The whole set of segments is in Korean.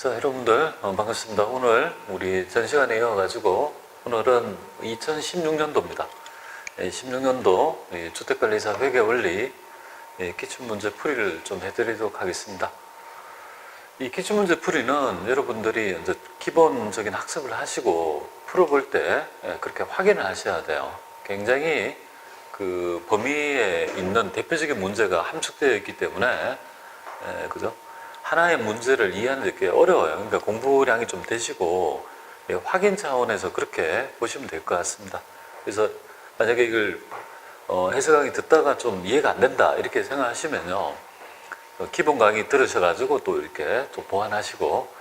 자, 여러분들 반갑습니다. 오늘 우리 전 시간에 이어가지고 오늘은 2016년도입니다. 16년도 주택관리사 회계 원리 기출문제 풀이를 좀 해드리도록 하겠습니다. 이 기출문제 풀이는 여러분들이 이제 기본적인 학습을 하시고 풀어볼 때 그렇게 확인을 하셔야 돼요. 굉장히 그 범위에 있는 대표적인 문제가 함축되어 있기 때문에 그죠? 하나의 문제를 이해하는 게 어려워요. 그러니까 공부량이 좀 되시고 확인 차원에서 그렇게 보시면 될 것 같습니다. 그래서 만약에 이걸 해설 강의 듣다가 좀 이해가 안 된다 이렇게 생각하시면요, 기본 강의 들으셔가지고 또 이렇게 또 보완하시고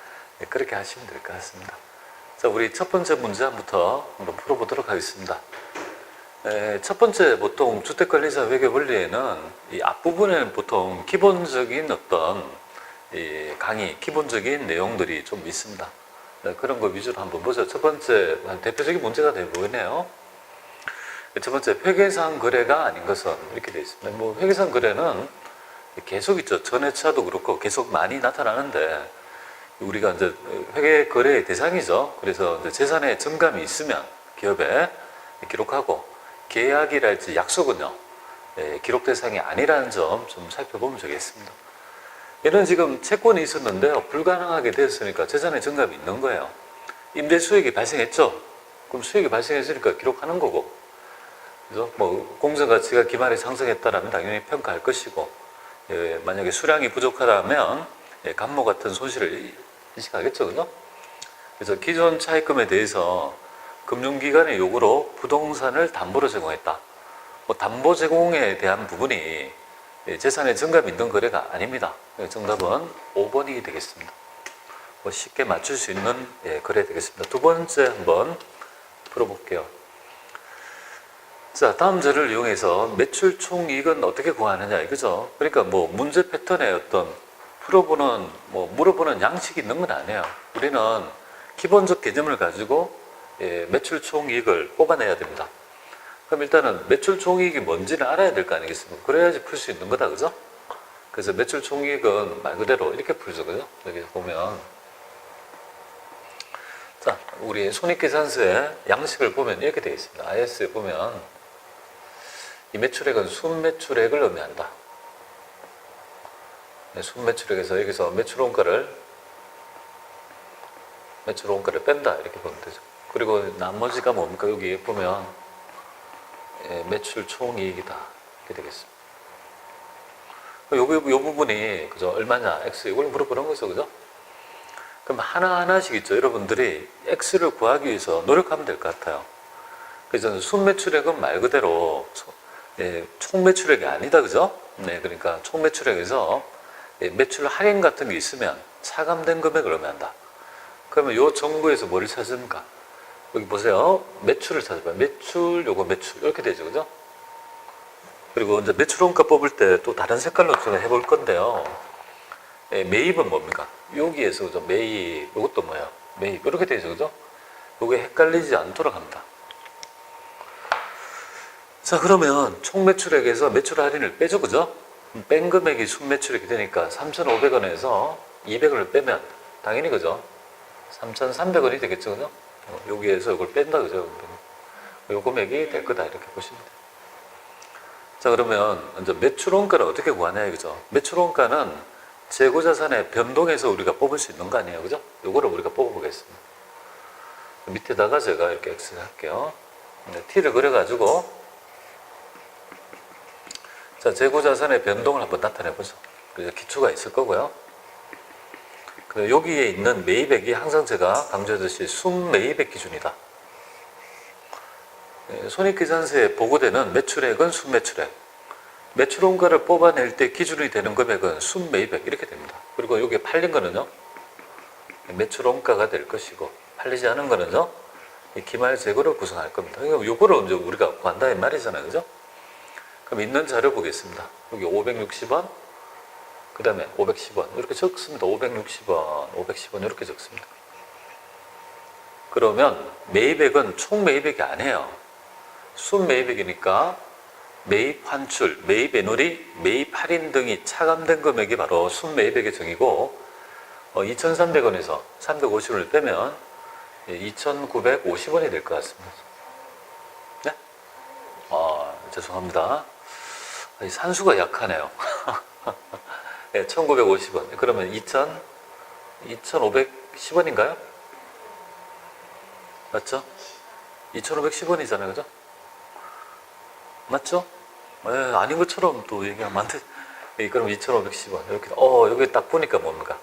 그렇게 하시면 될 것 같습니다. 자, 우리 첫 번째 문제 한번 풀어보도록 하겠습니다. 첫 번째, 보통 주택관리사 회계 원리에는 이 앞부분에는 보통 기본적인 어떤 이 강의, 기본적인 내용들이 좀 있습니다. 그런 거 위주로 한번 보죠. 첫 번째, 대표적인 문제가 되어 보이네요. 첫 번째, 회계상 거래가 아닌 것은 이렇게 되어 있습니다. 뭐 회계상 거래는 계속 있죠. 전회차도 그렇고 계속 많이 나타나는데 우리가 이제 회계 거래의 대상이죠. 그래서 이제 재산의 증감이 있으면 기업에 기록하고 계약이랄지 약속은요, 기록 대상이 아니라는 점 좀 살펴보면 되겠습니다. 얘는 지금 채권이 있었는데요, 불가능하게 되었으니까 재산의 증감이 있는 거예요. 임대 수익이 발생했죠. 그럼 수익이 발생했으니까 기록하는 거고, 그래서 뭐 공정 가치가 기말에 상승했다라면 당연히 평가할 것이고, 만약에 수량이 부족하다면 감모 같은 손실을 인식하겠죠, 그죠? 그래서 기존 차입금에 대해서 금융기관의 요구로 부동산을 담보로 제공했다. 뭐 담보 제공에 대한 부분이 재산의 증감이 있는 거래가 아닙니다. 정답은 5번이 되겠습니다. 뭐 쉽게 맞출 수 있는 거래 되겠습니다. 두 번째 한번 풀어볼게요. 자, 다음 절을 이용해서 매출 총이익은 어떻게 구하느냐 이거죠. 그러니까 뭐 문제 패턴에 어떤 풀어보는 물어보는 양식이 있는 건 아니에요. 우리는 기본적 개념을 가지고 매출 총이익을 뽑아내야 됩니다. 그럼 일단은 매출 총이익이 뭔지는 알아야 될 거 아니겠습니까? 그래야지 풀 수 있는 거다, 그죠? 그래서 매출 총이익은 말 그대로 이렇게 풀죠, 그죠? 여기 보면, 자, 우리 손익계산서의 양식을 보면 이렇게 되어 있습니다. IS에 보면 이 매출액은 순매출액을 의미한다. 순매출액에서 여기서 매출원가를 뺀다 이렇게 보면 되죠. 그리고 나머지가 뭡니까? 여기 보면 매출 총이익이다 이렇게 되겠습니다. 요 부분이 그죠? 얼마냐? X 이걸 물어보는 거죠, 그죠? 그럼 하나하나씩 있죠. 여러분들이 X를 구하기 위해서 노력하면 될 것 같아요. 그래서 순매출액은 말 그대로 총매출액이 아니다, 그죠? 네, 그러니까 총매출액에서 매출 할인 같은 게 있으면 차감된 금액을 의미한다. 그러면 요 정보에서 뭐를 찾습니까? 여기 보세요. 매출을 찾아봐요. 매출, 요거 매출. 이렇게 되죠. 그죠? 그리고 이제 매출원가 뽑을 때 또 다른 색깔로 제가 해볼 건데요. 매입은 뭡니까? 여기에서 그죠? 매입. 요것도 뭐예요? 매입. 이렇게 되죠. 그죠? 요게 헷갈리지 않도록 합니다. 자, 그러면 총 매출액에서 매출 할인을 빼죠. 그죠? 뺀 금액이 순매출액이 되니까 3,500원에서 200원을 빼면 당연히 그죠? 3,300원이 되겠죠. 그죠? 여기에서 이걸 뺀다, 그죠? 요 금액이 될 거다, 이렇게 보시면 돼요. 자, 그러면 이제 매출원가를 어떻게 구하냐, 그죠? 매출원가는 재고자산의 변동에서 우리가 뽑을 수 있는 거 아니에요, 그죠? 요거를 우리가 뽑아보겠습니다. 밑에다가 제가 이렇게 X를 할게요. T를 그려가지고, 자, 재고자산의 변동을 한번 나타내보죠. 그래서 기초가 있을 거고요. 여기에 있는 매입액이 항상 제가 강조했듯이 순매입액 기준이다. 손익계산서에 보고되는 매출액은 순매출액. 매출원가를 뽑아낼 때 기준이 되는 금액은 순매입액 이렇게 됩니다. 그리고 여기 팔린 거는요, 매출원가가 될 것이고, 팔리지 않은 거는요, 기말 재고를 구성할 겁니다. 그러니까 요거를 이제 우리가 구한다 이 말이잖아요, 그죠? 그럼 있는 자료 보겠습니다. 여기 560원. 그 다음에 510원 이렇게 적습니다. 560원, 510원 이렇게 적습니다. 그러면 매입액은 총 매입액이 아니에요. 순매입액이니까 매입 환출, 매입 애놀이, 매입 할인 등이 차감된 금액이 바로 순매입액의 정의고, 2,300원에서 350원을 빼면 2,950원이 될 것 같습니다. 네? 죄송합니다. 산수가 약하네요. 네, 1,950원. 그러면 2,510원인가요? 맞죠? 2,510원이잖아요. 그죠? 맞죠? 아닌 것처럼 또 얘기하면 안 돼. 그럼 2,510원. 이렇게, 여기 딱 보니까 뭡니까?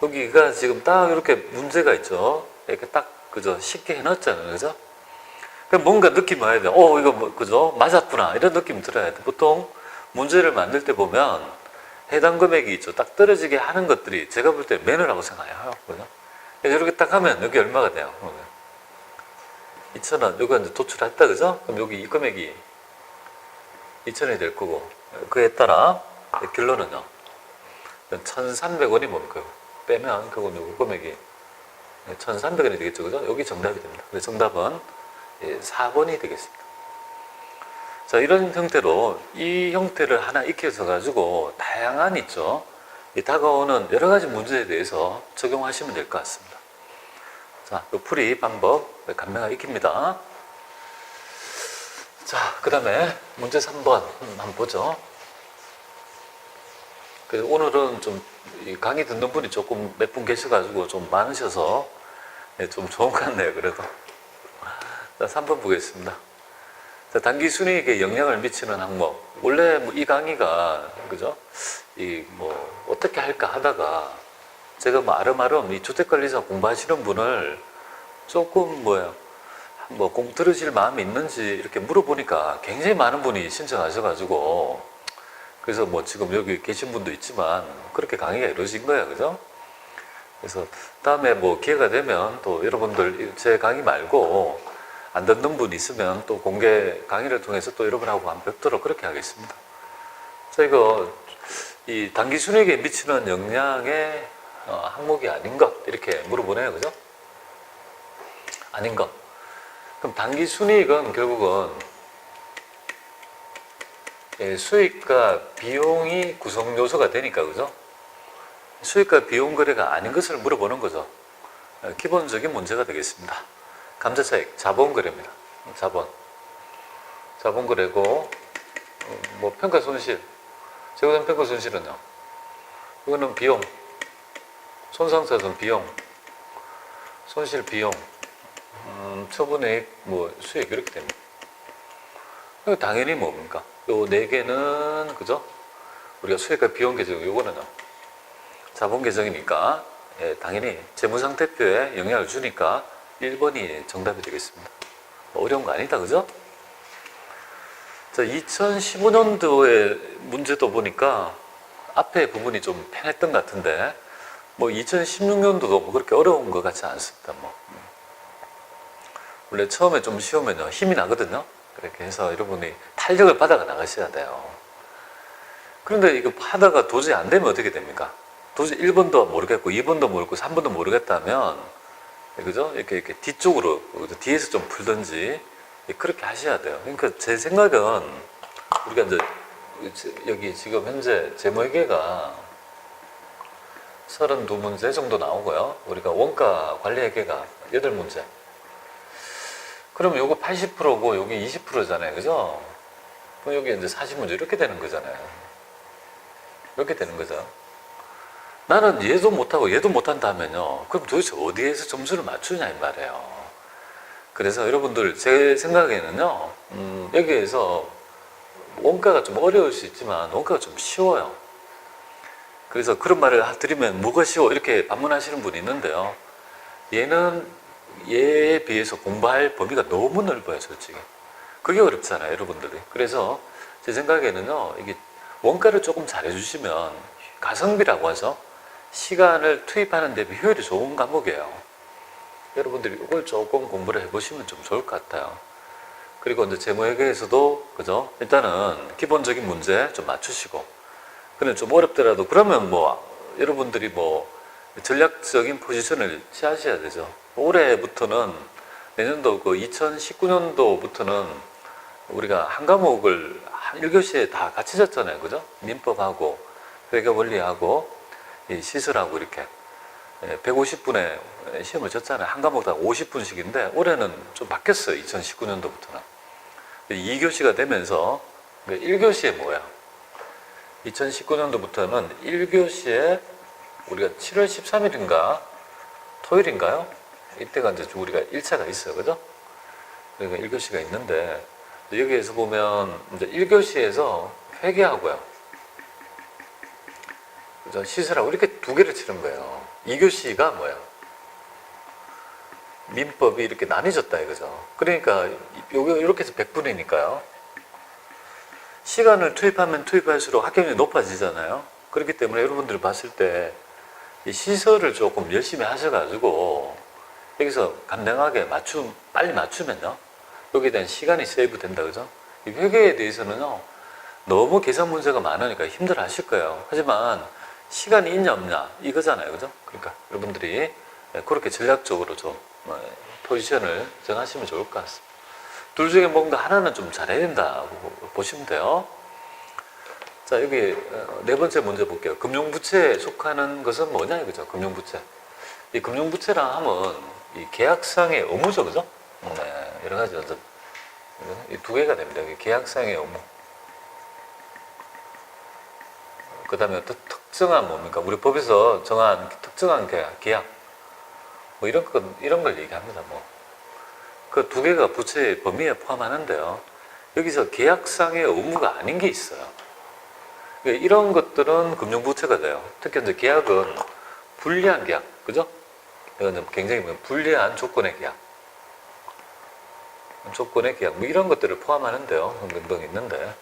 여기가 지금 딱 이렇게 문제가 있죠. 이렇게 딱, 그죠? 쉽게 해놨잖아요. 그죠? 그럼 뭔가 느낌 와야 돼. 이거 뭐, 그죠? 맞았구나. 이런 느낌 들어야 돼. 보통 문제를 만들 때 보면 해당 금액이 있죠. 딱 떨어지게 하는 것들이 제가 볼 때 매너라고 생각해요. 그죠? 이렇게 딱 하면 여기 얼마가 돼요? 2,000원. 여기가 이제 도출했다. 그죠? 그럼 여기 이 금액이 2,000원이 될 거고. 그에 따라 결론은요. 1,300원이 뭡니까? 빼면 그건 요거 금액이 1,300원이 되겠죠. 그죠? 여기 정답이 됩니다. 그래서 정답은 4번이 되겠습니다. 자, 이런 형태로 이 형태를 하나 익혀서 가지고 다양한 있죠. 이 다가오는 여러 가지 문제에 대해서 적용하시면 될 것 같습니다. 자, 요 풀이 방법 간명하게 익힙니다. 자, 그 다음에 문제 3번 한번 보죠. 오늘은 좀 강의 듣는 분이 조금 몇 분 계셔가지고 좀 많으셔서 좀 좋은 것 같네요. 그래도. 자, 3번 보겠습니다. 자, 단기 순이익에 영향을 미치는 항목. 원래 뭐 이 강의가, 그죠? 어떻게 할까 하다가 제가 뭐 아름아름 이 주택관리사 공부하시는 분을 조금 공 들으실 마음이 있는지 이렇게 물어보니까 굉장히 많은 분이 신청하셔가지고 그래서 뭐 지금 여기 계신 분도 있지만 그렇게 강의가 이루어진 거예요. 그죠? 그래서 다음에 뭐 기회가 되면 또 여러분들 제 강의 말고 안 듣는 분 있으면 또 공개 강의를 통해서 또 여러분하고 한번 뵙도록 그렇게 하겠습니다. 자, 이거 이 단기 순이익에 미치는 영향의 항목이 아닌 것 이렇게 물어보네요. 그죠? 아닌 것. 그럼 단기 순이익은 결국은 수익과 비용이 구성 요소가 되니까, 그죠? 수익과 비용 거래가 아닌 것을 물어보는 거죠. 기본적인 문제가 되겠습니다. 감자차익, 자본 거래입니다. 자본 거래고, 뭐 평가 손실, 재고된 평가 손실은요. 이거는 비용, 손상차손 비용, 손실 비용, 처분액, 뭐 수익 이렇게 됩니다. 당연히 뭡니까? 요 네 개는 그죠? 우리가 수익과 비용 계정 요거는요. 자본 계정이니까 당연히 재무상태표에 영향을 주니까 1번이 정답이 되겠습니다. 뭐 어려운 거 아니다, 그죠? 자, 2015년도의 문제도 보니까 앞에 부분이 좀 편했던 것 같은데 뭐 2016년도도 뭐 그렇게 어려운 것 같지 않습니다. 뭐 원래 처음에 좀 쉬우면요 힘이 나거든요. 그렇게 해서 여러분이 탄력을 받아가 나가셔야 돼요. 그런데 이거 하다가 도저히 안 되면 어떻게 됩니까? 도저히 1번도 모르겠고 2번도 모르겠고 3번도 모르겠다면 그죠? 이렇게 뒤쪽으로 뒤에서 좀 풀든지 그렇게 하셔야 돼요. 그러니까 제 생각은 우리가 이제 여기 지금 현재 재무회계가 32문제 정도 나오고요. 우리가 원가 관리회계가 8문제. 그럼 요거 80%고 여기 20%잖아요. 그죠? 그럼 여기 이제 40문제 이렇게 되는 거잖아요. 이렇게 되는 거죠. 나는 얘도 못하고 얘도 못한다면요. 그럼 도대체 어디에서 점수를 맞추냐 이 말이에요. 그래서 여러분들 제 생각에는요. 여기에서 원가가 좀 어려울 수 있지만 원가가 좀 쉬워요. 그래서 그런 말을 드리면 뭐가 쉬워 이렇게 반문하시는 분이 있는데요. 얘에 비해서 공부할 범위가 너무 넓어요, 솔직히. 그게 어렵잖아요, 여러분들이. 그래서 제 생각에는요, 이게 원가를 조금 잘해주시면 가성비라고 하죠. 시간을 투입하는 데 효율이 좋은 과목이에요. 여러분들이 이걸 조금 공부를 해보시면 좀 좋을 것 같아요. 그리고 이제 재무회계에서도, 그죠? 일단은 기본적인 문제 좀 맞추시고, 근데 좀 어렵더라도, 그러면 여러분들이 전략적인 포지션을 취하셔야 되죠. 올해부터는 내년도 2019년도부터는 우리가 한 과목을 1교시에 다 같이 졌잖아요. 그죠? 민법하고 회계 원리하고 이 시설하고 이렇게 150분에 시험을 쳤잖아요. 한 과목 다 50분씩인데 올해는 좀 바뀌었어요. 2019년도부터는 2교시가 되면서 1교시에 뭐야? 2019년도부터는 1교시에 우리가 7월 13일인가 토요일인가요? 이때가 이제 우리가 1차가 있어요. 그죠? 그러니까 1교시가 있는데 여기에서 보면 이제 1교시에서 회계하고요. 그죠? 시설하고 이렇게 두 개를 치는 거예요. 2교시가 뭐야? 민법이 이렇게 나뉘어졌다 이거죠. 그러니까 이렇게 해서 100분이니까요. 시간을 투입하면 투입할수록 합격률이 높아지잖아요. 그렇기 때문에 여러분들이 봤을 때 이 시설을 조금 열심히 하셔가지고 여기서 간단하게 빨리 맞추면요. 여기에 대한 시간이 세이브 된다, 그죠? 이 회계에 대해서는요, 너무 계산 문제가 많으니까 힘들어 하실 거예요. 하지만 시간이 있냐 없냐 이거잖아요, 그죠? 그러니까 여러분들이 그렇게 전략적으로 좀 포지션을 정하시면 좋을 것 같습니다. 둘 중에 뭔가 하나는 좀 잘해야 된다고 보시면 돼요. 자, 여기 네 번째 문제 볼게요. 금융부채에 속하는 것은 뭐냐 이거죠? 금융부채. 이 금융부채라 하면 이 계약상의 의무죠, 그죠? 네, 여러 가지 이 두 개가 됩니다. 계약상의 의무. 그 다음에 또 특정한 뭡니까? 우리 법에서 정한 특정한 계약. 뭐 이런 걸 얘기합니다. 뭐. 그 두 개가 부채의 범위에 포함하는데요. 여기서 계약상의 의무가 아닌 게 있어요. 그러니까 이런 것들은 금융부채가 돼요. 특히 이제 계약은 불리한 계약, 그죠? 이건 굉장히 불리한 조건의 계약. 조건의 계약, 뭐 이런 것들을 포함하는데요. 등등 있는데.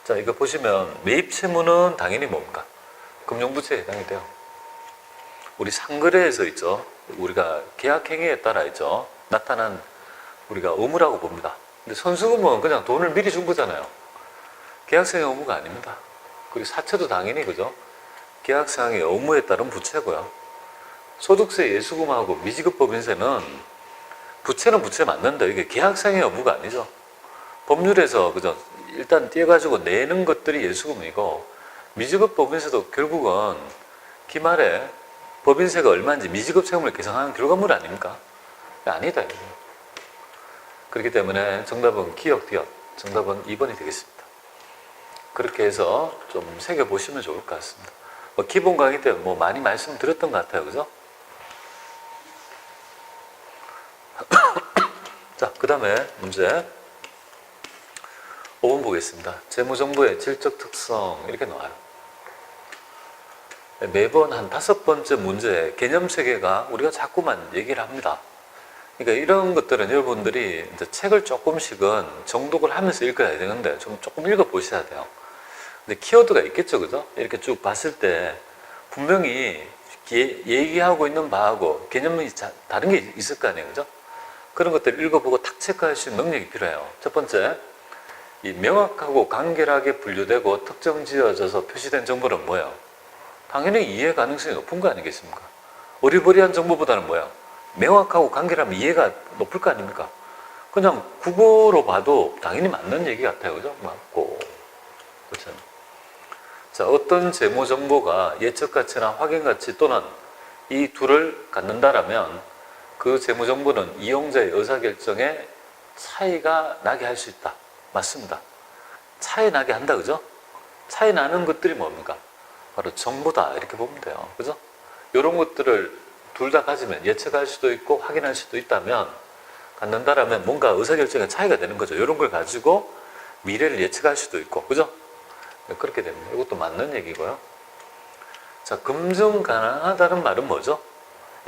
자, 이거 보시면 매입 채무는 당연히 뭡니까? 금융부채에 해당이 돼요. 우리 상거래에서 있죠. 우리가 계약 행위에 따라 있죠. 나타난 우리가 의무라고 봅니다. 근데 선수금은 그냥 돈을 미리 준 거잖아요. 계약상의 의무가 아닙니다. 그리고 사채도 당연히 그죠. 계약상의 의무에 따른 부채고요. 소득세 예수금하고 미지급법인세는 부채는 부채 맞는데 이게 계약상의 의무가 아니죠. 법률에서 그죠. 일단 떼가지고 내는 것들이 예수금이고 미지급법인세도 결국은 기말에 법인세가 얼마인지 미지급 세금을 계산하는 결과물 아닙니까? 아니다. 그렇기 때문에 정답은 기억, 디귿. 정답은 2번이 되겠습니다. 그렇게 해서 좀 새겨보시면 좋을 것 같습니다. 뭐 기본 강의 때 뭐 많이 말씀드렸던 것 같아요. 그죠? 자, 그 다음에 문제 5번 보겠습니다. 재무정보의 질적 특성 이렇게 나와요. 매번 한 5번째 문제 개념 체계가 우리가 자꾸만 얘기를 합니다. 그러니까 이런 것들은 여러분들이 이제 책을 조금씩은 정독을 하면서 읽어야 되는데 조금 읽어 보셔야 돼요. 근데 키워드가 있겠죠, 그죠? 이렇게 쭉 봤을 때 분명히 얘기하고 있는 바하고 개념이 다른 게 있을 거 아니에요, 그죠? 그런 것들을 읽어보고 탁 체크할 수 있는 능력이 필요해요. 첫 번째, 이 명확하고 간결하게 분류되고 특정 지어져서 표시된 정보는 뭐예요? 당연히 이해 가능성이 높은 거 아니겠습니까? 어리버리한 정보보다는 뭐야? 명확하고 간결하면 이해가 높을 거 아닙니까? 그냥 국어로 봐도 당연히 맞는 얘기 같아요. 그죠? 맞고. 그렇죠. 자, 어떤 재무 정보가 예측 가치나 확인 가치 또는 이 둘을 갖는다라면 그 재무 정보는 이용자의 의사결정에 차이가 나게 할 수 있다. 맞습니다. 차이 나게 한다. 그죠? 차이 나는 것들이 뭡니까? 바로 정보다. 이렇게 보면 돼요. 그죠? 이런 것들을 둘 다 가지면 예측할 수도 있고 확인할 수도 있다면 갖는다라면 뭔가 의사결정에 차이가 되는 거죠. 이런 걸 가지고 미래를 예측할 수도 있고, 그죠? 그렇게 됩니다. 이것도 맞는 얘기고요. 자, 검증 가능하다는 말은 뭐죠?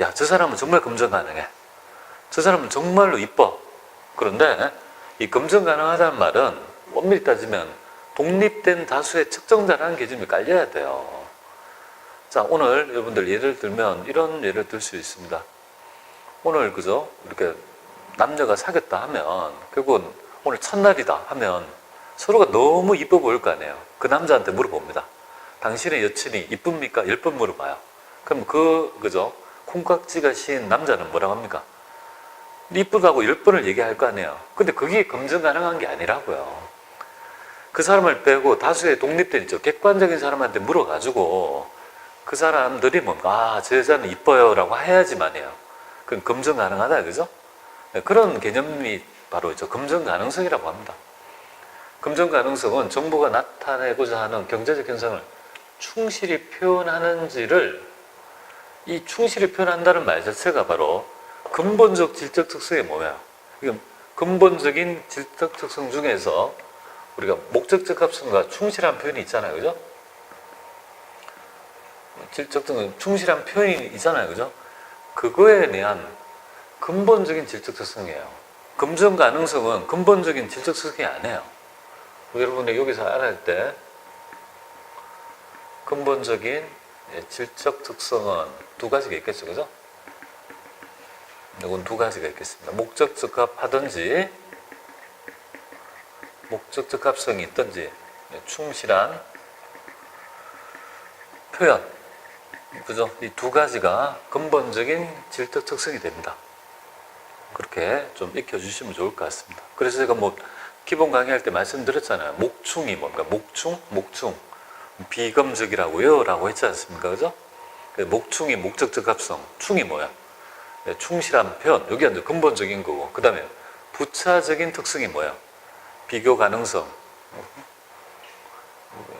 야, 저 사람은 정말 검증 가능해. 저 사람은 정말로 이뻐. 그런데 이 검증 가능하다는 말은 엄밀히 따지면 독립된 다수의 측정자라는 개념이 깔려야 돼요. 자, 오늘 여러분들 예를 들면 이런 예를 들 수 있습니다. 오늘 그죠? 이렇게 남녀가 사귀었다 하면 결국은 오늘 첫날이다 하면 서로가 너무 이뻐 보일 거 아니에요. 그 남자한테 물어봅니다. 당신의 여친이 이쁩니까? 10번 물어봐요. 그럼 그죠? 콩깍지가 씌인 남자는 뭐라고 합니까? 이쁘다고 10번을 얘기할 거 아니에요. 근데 그게 검증 가능한 게 아니라고요. 그 사람을 빼고 다수의 독립된 객관적인 사람한테 물어가지고 그 사람들이 뭔가 저 여자는 이뻐요 라고 해야지만해요. 그건 검증 가능하다, 그죠? 그런 개념이 바로 검증 가능성이라고 합니다. 검증 가능성은 정부가 나타내고자 하는 경제적 현상을 충실히 표현하는지를, 이 충실히 표현한다는 말 자체가 바로 근본적 질적 특성이 뭐예요? 근본적인 질적 특성 중에서 우리가 목적적 합성과 충실한 표현이 있잖아요, 그죠? 질적 특성은 충실한 표현이 있잖아요, 그죠? 그거에 대한 근본적인 질적 특성이에요. 검증 가능성은 근본적인 질적 특성이 아니에요. 여러분이 여기서 알아야 할 때 근본적인 질적 특성은 두 가지가 있겠죠, 그죠? 이건 두 가지가 있겠습니다. 목적적 합하든지 목적적 합성이 있든지 충실한 표현, 그죠? 이 두 가지가 근본적인 질적 특성이 됩니다. 그렇게 좀 익혀주시면 좋을 것 같습니다. 그래서 제가 기본 강의할 때 말씀드렸잖아요. 목충이 뭔가, 목충? 비검적이라고요? 라고 했지 않습니까? 그죠? 목충이 목적적 합성, 충이 뭐야? 충실한 표현, 여기가 이제 근본적인 거고, 그 다음에 부차적인 특성이 뭐야? 비교 가능성,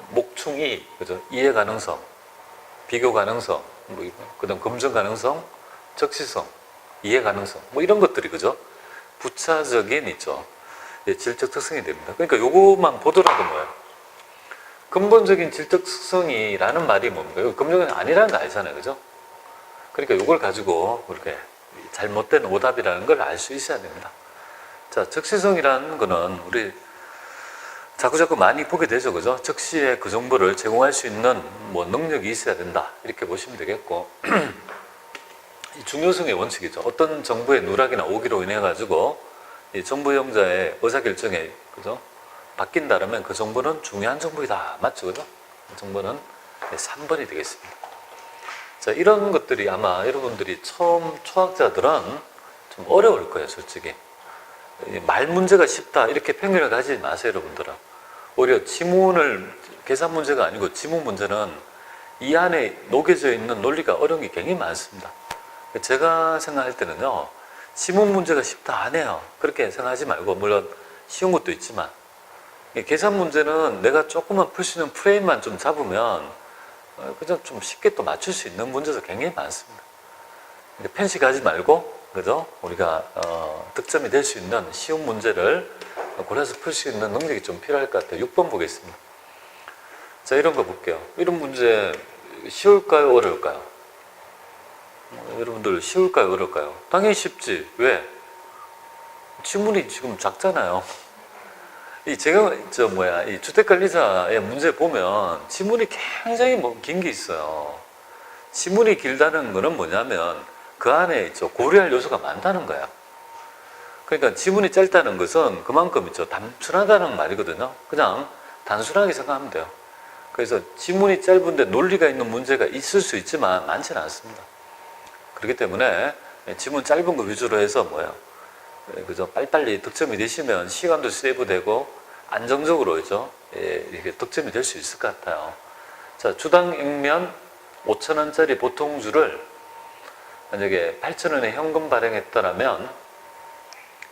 목충이, 그죠? 이해 가능성, 비교 가능성, 그 다음 검증 가능성, 적시성, 이해 가능성, 이런 것들이, 그죠? 부차적인 있죠. 질적 특성이 됩니다. 그러니까 요것만 보더라도 뭐예요? 근본적인 질적 특성이라는 말이 뭡니까? 근본적인 아니라는 거 알잖아요, 그죠? 그러니까 요걸 가지고 그렇게 잘못된 오답이라는 걸 알 수 있어야 됩니다. 자, 적시성이라는 거는 우리 자꾸자꾸 많이 보게 되죠, 그죠? 적시에 그 정보를 제공할 수 있는 능력이 있어야 된다, 이렇게 보시면 되겠고, 이 중요성의 원칙이죠. 어떤 정보의 누락이나 오기로 인해 가지고 이 정보 이용자의 의사결정에, 그죠? 바뀐다면 그 정보는 중요한 정보이다, 맞죠, 그죠? 그 정보는 3번이 되겠습니다. 자, 이런 것들이 아마 여러분들이 처음 초학자들은 좀 어려울 거예요, 솔직히. 말 문제가 쉽다, 이렇게 편견을 가지지 마세요, 여러분들은. 오히려 지문을, 계산 문제가 아니고 지문 문제는 이 안에 녹여져 있는 논리가 어려운 게 굉장히 많습니다. 제가 생각할 때는요, 지문 문제가 쉽다 안 해요. 그렇게 생각하지 말고, 물론 쉬운 것도 있지만, 계산 문제는 내가 조금만 풀 수 있는 프레임만 좀 잡으면 그죠? 좀 쉽게 또 맞출 수 있는 문제도 굉장히 많습니다. 편식하지 말고, 그죠? 우리가 득점이 될 수 있는 쉬운 문제를 골라서 풀 수 있는 능력이 좀 필요할 것 같아요. 6번 보겠습니다. 자, 이런 거 볼게요. 이런 문제 쉬울까요, 어려울까요? 여러분들 쉬울까요, 어려울까요? 당연히 쉽지. 왜? 지문이 지금 작잖아요. 제가 이 주택관리사의 문제 보면 지문이 굉장히 긴 게 있어요. 지문이 길다는 거는 뭐냐면 그 안에 고려할 요소가 많다는 거야. 그러니까 지문이 짧다는 것은 그만큼 단순하다는 말이거든요. 그냥 단순하게 생각하면 돼요. 그래서 지문이 짧은데 논리가 있는 문제가 있을 수 있지만 많지는 않습니다. 그렇기 때문에 지문 짧은 거 위주로 해서 그죠? 빨리빨리 득점이 되시면 시간도 세이브되고 안정적으로 이렇게 득점이 될 수 있을 것 같아요. 자, 주당 액면 5,000원짜리 보통주를 만약에 8,000원에 현금 발행했다면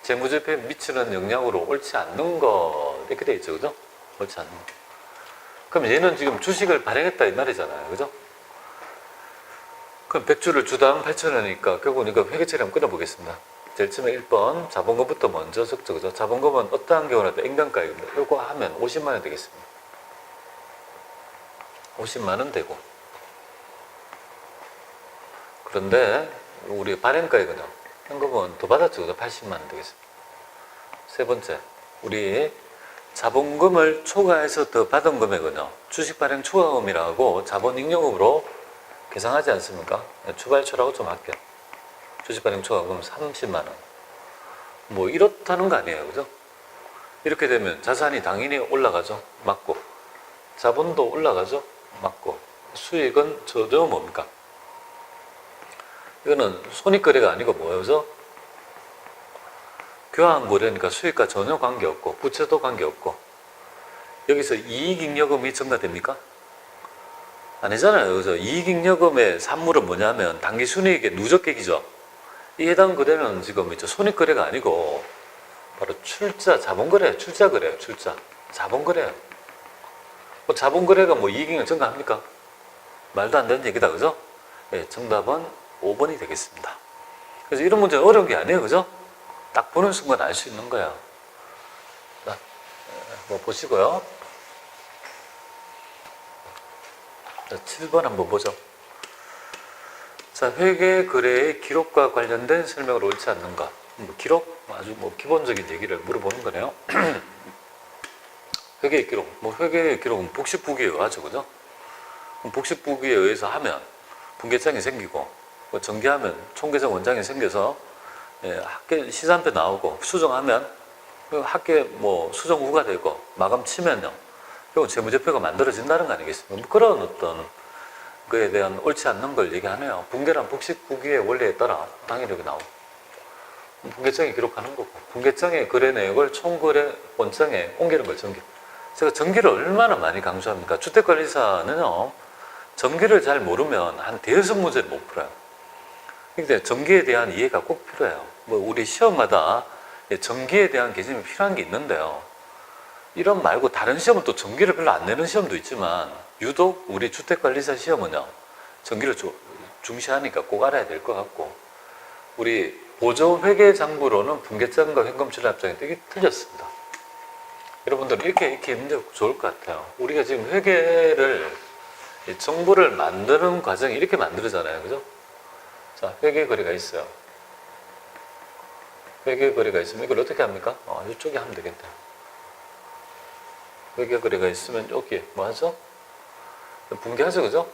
재무제표에 미치는 영향으로 옳지 않는 거 이렇게 돼 있죠, 그죠? 옳지 않는 거. 그럼 얘는 지금 주식을 발행했다 이 말이잖아요, 그죠? 그럼 100주를 주당 8,000원이니까 결국은 이거 회계처리 한번 끊어보겠습니다. 제일 처음에 1번 자본금부터 먼저 적죠, 그죠? 자본금은 어떠한 경우라도 액면가액입니다. 이거 하면 50만 원 되겠습니다. 50만 원 되고, 그런데 우리 발행가액은요, 현금은 더 받았죠, 그죠? 80만 원 되겠습니다. 세 번째, 우리 자본금을 초과해서 더 받은 금액은요, 주식 발행 초과금이라고 자본잉여금으로 계산하지 않습니까? 추발초라고 좀 할게요. 주식 발행 초과금 30만 원. 이렇다는 거 아니에요, 그죠? 이렇게 되면 자산이 당연히 올라가죠, 맞고. 자본도 올라가죠, 맞고. 수익은 저도 뭡니까? 이거는 손익거래가 아니고 뭐예요, 그죠? 교환거래니까 수익과 전혀 관계없고 부채도 관계없고 여기서 이익잉여금이 증가됩니까? 아니잖아요. 그래서 이익잉여금의 산물은 뭐냐면 당기순이익의 누적액이죠. 이 해당 거래는 지금 손익거래가 아니고 바로 출자, 자본거래, 출자거래예요. 출자, 자본거래예요. 자본거래가 이익잉여 증가합니까? 말도 안 되는 얘기다, 그죠? 네, 정답은 5번이 되겠습니다. 그래서 이런 문제는 어려운 게 아니에요, 그죠? 딱 보는 순간 알 수 있는 거예요. 자, 보시고요. 자, 7번 한번 보죠. 자, 회계 거래의 기록과 관련된 설명을 옳지 않는 것. 기록? 아주 기본적인 얘기를 물어보는 거네요. 회계 기록. 회계 기록은 복식부기에 의하죠, 그죠? 복식부기에 의해서 하면 분계장이 생기고, 정기하면 총계장 원장이 생겨서 합계 시산표 나오고, 수정하면 합계 수정 후가 되고, 마감 치면요. 결국 재무제표가 만들어진다는 거 아니겠습니까? 그런 어떤 그에 대한 옳지 않는 걸 얘기하네요. 분계란 복식부기의 원리에 따라 당연히 나오고, 분계장에 기록하는 거고, 분계장의 거래 내역을 총거래 원장에 옮기는 걸 정기. 제가 정기를 얼마나 많이 강조합니까? 주택관리사는요, 정기를 잘 모르면 한 대여섯 문제를 못 풀어요. 근데 정기에 대한 이해가 꼭 필요해요. 우리 시험마다 정기에 대한 개념이 필요한 게 있는데요. 이런 말고 다른 시험은 또 정기를 별로 안 내는 시험도 있지만 유독 우리 주택관리사 시험은요, 정기를 중시하니까 꼭 알아야 될 것 같고, 우리 보조회계장부로는 분계장과 현금출납장이 되게 틀렸습니다. 여러분들 이렇게 있는 게 좋을 것 같아요. 우리가 지금 회계를 정보를 만드는 과정이 이렇게 만들어잖아요, 그죠? 자, 회계거래가 있어요. 회계거래가 있으면 이걸 어떻게 합니까? 이쪽에 하면 되겠다. 회계거래가 있으면 여기 뭐 하죠? 분계하죠, 그죠?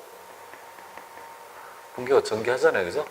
분계가 전개하잖아요, 그죠?